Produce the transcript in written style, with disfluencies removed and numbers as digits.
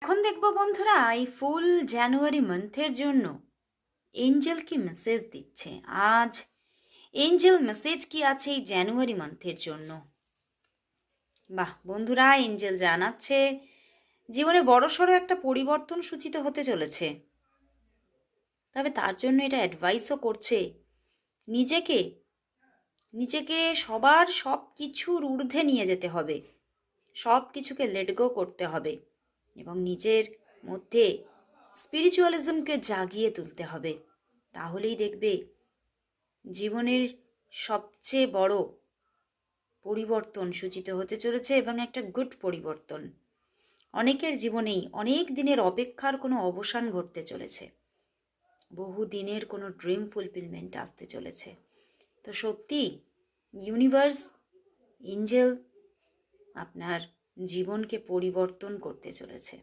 এখন দেখব বন্ধুরা এই ফুল জানুয়ারি মান্থের জন্য এঞ্জেল কি মেসেজ দিচ্ছে। আজ এঞ্জেল মেসেজ কি আছে এই জানুয়ারি মান্থের জন্য। বাহ বন্ধুরা, এঞ্জেল জানাচ্ছে জীবনে বড়সড় একটা পরিবর্তন সূচিত হতে চলেছে। তবে তার জন্য এটা অ্যাডভাইসও করছে নিজেকে নিজেকে সবার সব কিছুর ঊর্ধ্বে নিয়ে যেতে হবে, সব কিছুকে লেট গো করতে হবে এবং নিজের মধ্যে স্পিরিচুয়ালিজমকে জাগিয়ে তুলতে হবে। তাহলেই দেখবে জীবনের সবচেয়ে বড় পরিবর্তন সূচিত হতে চলেছে এবং একটা গুড পরিবর্তন। অনেকের জীবনেই অনেক দিনের অপেক্ষার কোনো অবসান ঘটতে চলেছে, বহু দিনের কোনো ড্রিম ফুলফিলমেন্ট আসতে চলেছে। তো সত্যি ইউনিভার্স, এঞ্জেল আপনার জীবনকে পরিবর্তন করতে চলেছে।